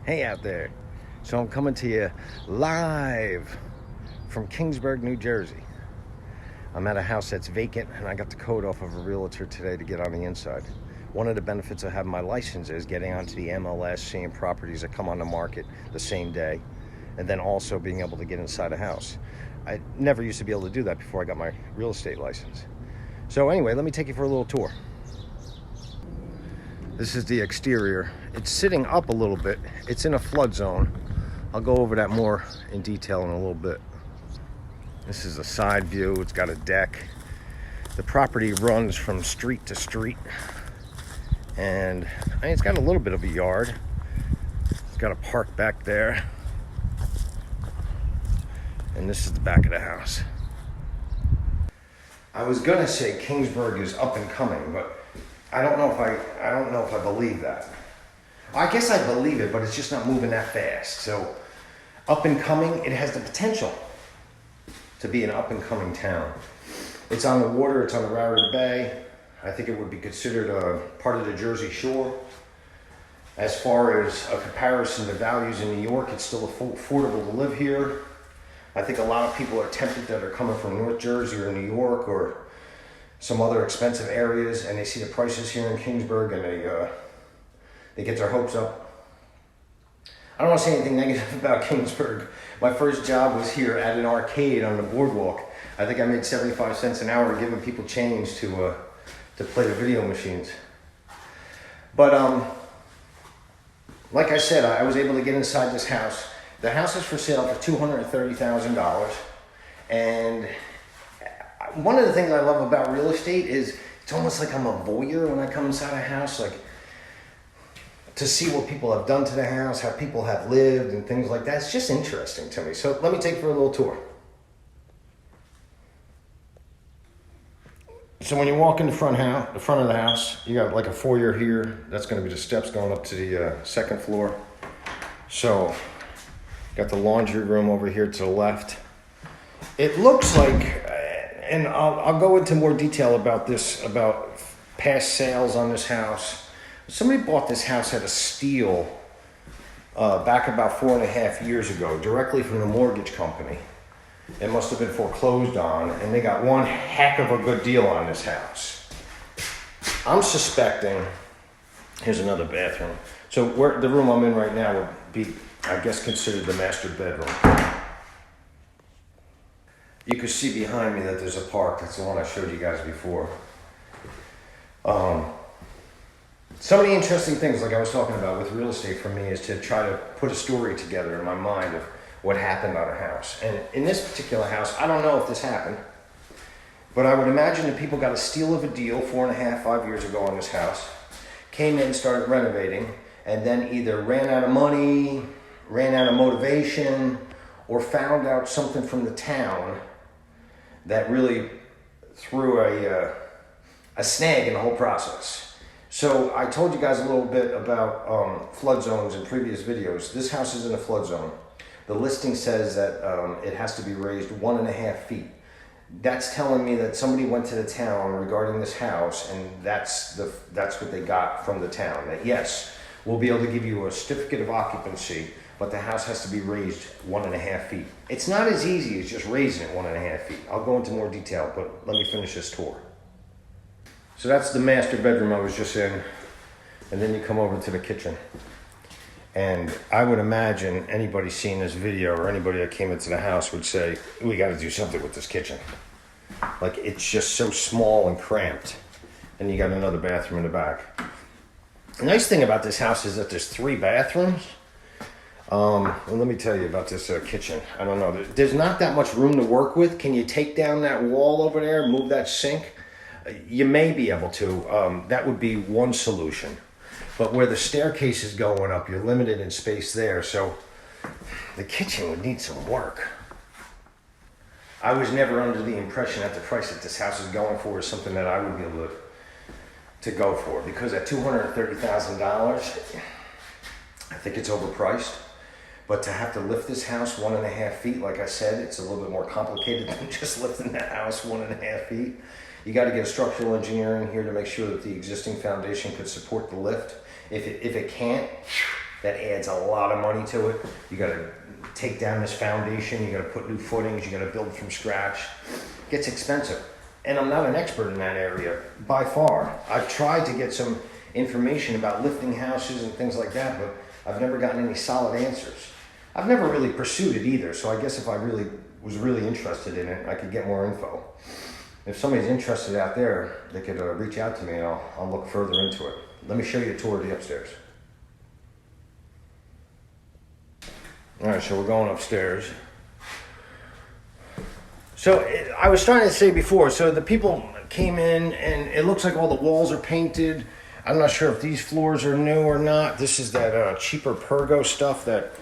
Hey out there. So I'm coming to you live from Kingsburg, New Jersey. I'm at a house that's vacant and I got the code off of a realtor today to get on the inside. One of the benefits of having my license is getting onto the MLS, seeing properties that come on the market the same day, and then also being able to get inside a house. I never used to be able to do that before I got my real estate license. So anyway, let me take you for a little tour. This is the exterior. It's sitting up a little bit. It's in a flood zone. I'll go over that more in detail in a little bit. This is a side view. It's got a deck. The property runs from street to street. And it's got a little bit of a yard. It's got a park back there. And this is the back of the house. I was gonna say Kingsburg is up and coming, but I don't know if I believe that. I guess I believe it, but it's just not moving that fast. So up and coming, it has the potential to be an up and coming town. It's on the water, it's on the Raritan Bay. I think it would be considered a part of the Jersey Shore. As far as a comparison to values in New York, it's still affordable to live here. I think a lot of people are tempted that are coming from North Jersey or New York or some other expensive areas, and they see the prices here in Kingsburg and they get their hopes up. I don't want to say anything negative about Kingsburg. My first job was here at an arcade on the boardwalk. I think I made 75 cents an hour giving people change to play the video machines. But like I said, I was able to get inside this house. The house is for sale for $230,000, and one of the things I love about real estate is it's almost like I'm a voyeur when I come inside a house, like to see what people have done to the house, how people have lived and things like that. It's just interesting to me. So let me take you for a little tour. So when you walk in the front of the house, you got like a foyer here. That's going to be the steps going up to the second floor. So got the laundry room over here to the left. It looks like, and I'll go into more detail about this, about past sales on this house. Somebody bought this house at a steal back about 4.5 years ago, directly from the mortgage company. It must have been foreclosed on, and they got one heck of a good deal on this house. I'm suspecting, here's another bathroom. So the room I'm in right now would be, I guess, considered the master bedroom. You can see behind me that there's a park. That's the one I showed you guys before. Some of the interesting things, like I was talking about with real estate for me, is to try to put a story together in my mind of what happened on a house. And in this particular house, I don't know if this happened, but I would imagine that people got a steal of a deal 5 years ago on this house, came in, started renovating, and then either ran out of money, ran out of motivation, or found out something from the town that really threw a snag in the whole process. So I told you guys a little bit about flood zones in previous videos. This house is in a flood zone. The listing says that it has to be raised 1.5 feet. That's telling me that somebody went to the town regarding this house, and that's what they got from the town. That yes, we'll be able to give you a certificate of occupancy, but the house has to be raised 1.5 feet. It's not as easy as just raising it 1.5 feet. I'll go into more detail, but let me finish this tour. So that's the master bedroom I was just in, and then you come over to the kitchen. And I would imagine anybody seeing this video or anybody that came into the house would say, we got to do something with this kitchen. Like, it's just so small and cramped. And you got another bathroom in the back. The nice thing about this house is that there's 3 bathrooms. Well, let me tell you about this kitchen. I don't know. There's not that much room to work with. Can you take down that wall over there, move that sink? You may be able to. That would be one solution. But where the staircase is going up, you're limited in space there. So the kitchen would need some work. I was never under the impression that the price that this house is going for is something that I would be able to go for. Because at $230,000, I think it's overpriced. But to have to lift this house 1.5 feet, like I said, it's a little bit more complicated than just lifting that house 1.5 feet. You got to get a structural engineer in here to make sure that the existing foundation could support the lift. If it can't, That adds a lot of money to it. You gotta take down this foundation, you gotta put new footings, you gotta build from scratch. It gets expensive. And I'm not an expert in that area, by far. I've tried to get some information about lifting houses and things like that, but I've never gotten any solid answers. I've never really pursued it either, so I guess if I really was really interested in it, I could get more info. If somebody's interested out there, they could reach out to me and I'll look further into it. Let me show you a tour of the upstairs. All right, so we're going upstairs. So I was starting to say before, so the people came in and it looks like all the walls are painted. I'm not sure if these floors are new or not. This is that cheaper Pergo stuff that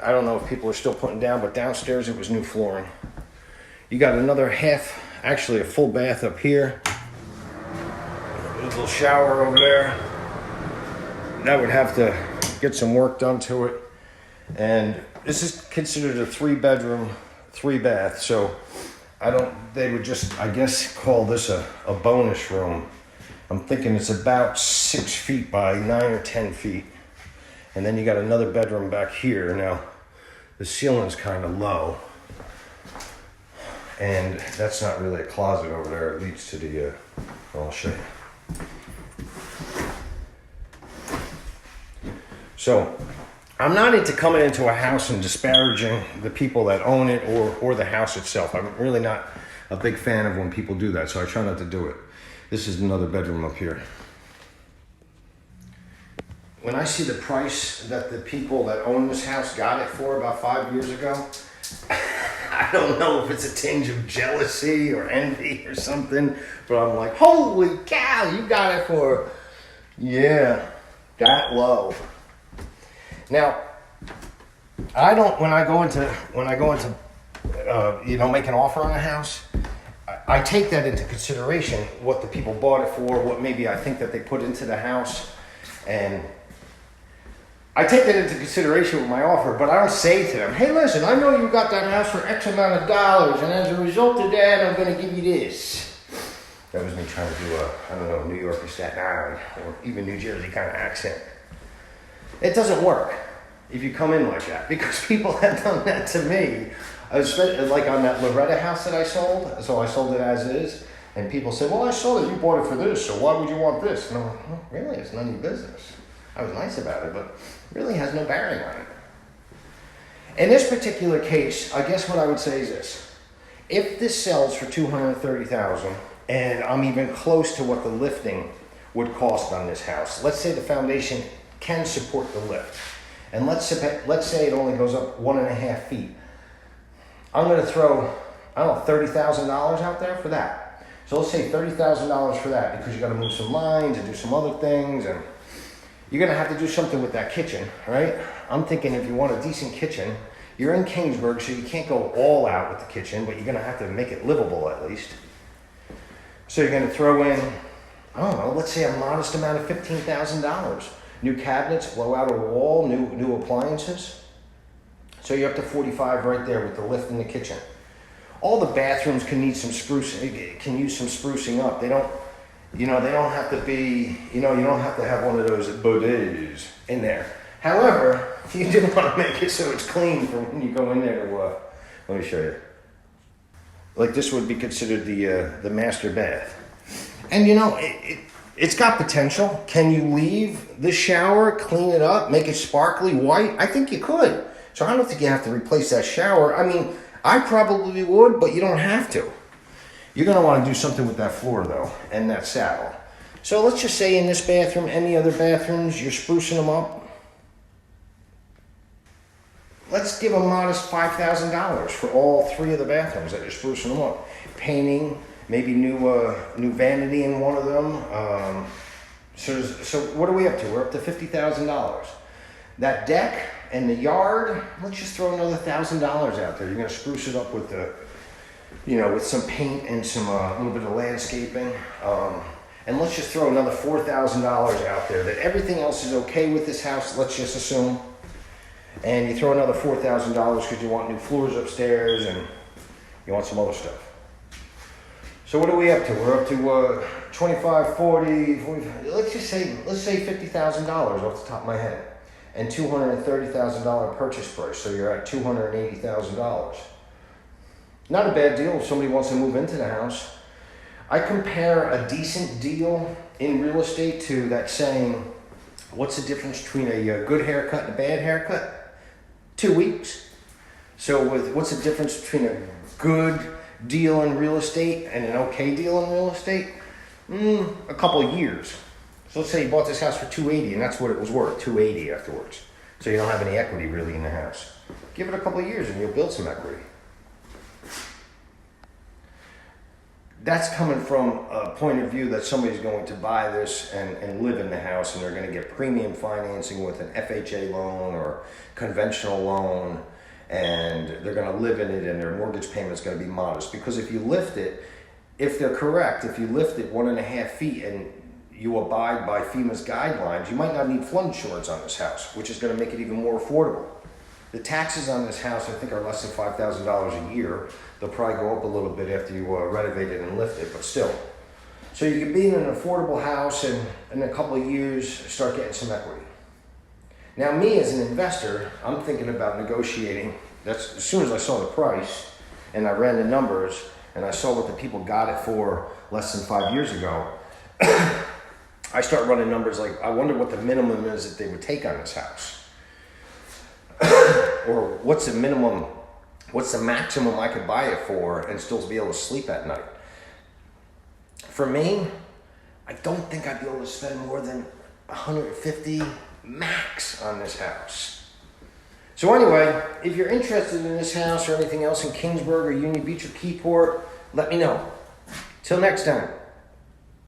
I don't know if people are still putting down, but downstairs it was new flooring. You got another half, actually a full bath up here. A little shower over there. That would have to get some work done to it. And this is considered a 3-bedroom, 3-bath. So they would just, I guess, call this a bonus room. I'm thinking it's about 6 feet by 9 or 10 feet. And then you got another bedroom back here. Now, the ceiling's kind of low. And that's not really a closet over there. It leads to the, I'll show you. So, I'm not into coming into a house and disparaging the people that own it or the house itself. I'm really not a big fan of when people do that, so I try not to do it. This is another bedroom up here. When I see the price that the people that own this house got it for about 5 years ago, I don't know if it's a tinge of jealousy or envy or something, but I'm like, holy cow, you got it for, yeah, that low. Now, when I go into make an offer on a house, I take that into consideration, what the people bought it for, what maybe I think that they put into the house, and I take that into consideration with my offer, but I don't say to them, hey, listen, I know you got that house for X amount of dollars, and as a result of that, I'm going to give you this. That was me trying to do a, New York or Staten Island, or even New Jersey kind of accent. It doesn't work if you come in like that, because people have done that to me. Like on that Loretta house that I sold, so I sold it as is, and people said, well, I sold it, you bought it for this, so why would you want this? And I'm like, well, really, it's none of your business. I was nice about it, but it really has no bearing on it. In this particular case, I guess what I would say is this. If this sells for $230,000, and I'm even close to what the lifting would cost on this house, let's say the foundation can support the lift, and let's say it only goes up 1.5 feet. I'm going to throw, $30,000 out there for that. So let's say $30,000 for that, because you got to move some lines and do some other things, and you're going to have to do something with that kitchen, right? I'm thinking if you want a decent kitchen, you're in Kingsburg, so you can't go all out with the kitchen, but you're going to have to make it livable at least. So you're going to throw in, let's say a modest amount of $15,000. New cabinets, blow out a wall, new appliances. So you're up to 45 right there with the lift in the kitchen. All the bathrooms can use some sprucing up. They don't have to be, you don't have to have one of those bidets in there. However, you do want to make it so it's clean for when you go in there to, let me show you. Like this would be considered the master bath. And it's got potential. Can you leave the shower, clean it up, make it sparkly white? I think you could. So I don't think you have to replace that shower. I mean, I probably would, but you don't have to. You're going to want to do something with that floor, though, and that saddle. So let's just say in this bathroom, any other bathrooms, you're sprucing them up. Let's give a modest $5,000 for all 3 of the bathrooms that you're sprucing them up. Painting, maybe new vanity in one of them. So what are we up to? We're up to $50,000. That deck and the yard, let's just throw another $1,000 out there. You're going to spruce it up with with some paint and some a little bit of landscaping. And let's just throw another $4,000 out there. That everything else is okay with this house, let's just assume. And you throw another $4,000 because you want new floors upstairs and you want some other stuff. So what are we up to? We're up to 25, 40, 45, let's say $50,000 off the top of my head. and $230,000 purchase price. So you're at $280,000. Not a bad deal if somebody wants to move into the house. I compare a decent deal in real estate to that saying, what's the difference between a good haircut and a bad haircut? 2 weeks. So what's the difference between a good deal in real estate and an okay deal in real estate? A couple of years. So let's say you bought this house for $280 and that's what it was worth, $280 afterwards. So you don't have any equity really in the house. Give it a couple of years and you'll build some equity. That's coming from a point of view that somebody's going to buy this and live in the house, and they're going to get premium financing with an FHA loan or conventional loan, and they're going to live in it, and their mortgage payment's going to be modest. Because if you lift it, if they're correct, if you lift it 1.5 feet and you abide by FEMA's guidelines, you might not need flood insurance on this house, which is going to make it even more affordable. The taxes on this house, I think, are less than $5,000 a year. They'll probably go up a little bit after you renovate it and lift it, but still. So you can be in an affordable house and in a couple of years start getting some equity. Now me as an investor, I'm thinking about negotiating. That's as soon as I saw the price and I ran the numbers and I saw what the people got it for less than 5 years ago, I start running numbers like, I wonder what the minimum is that they would take on this house. Or what's the minimum, what's the maximum I could buy it for and still be able to sleep at night? For me, I don't think I'd be able to spend more than $150 max on this house. So anyway, if you're interested in this house or anything else in Kingsburg or Union Beach or Keyport, let me know. Till next time.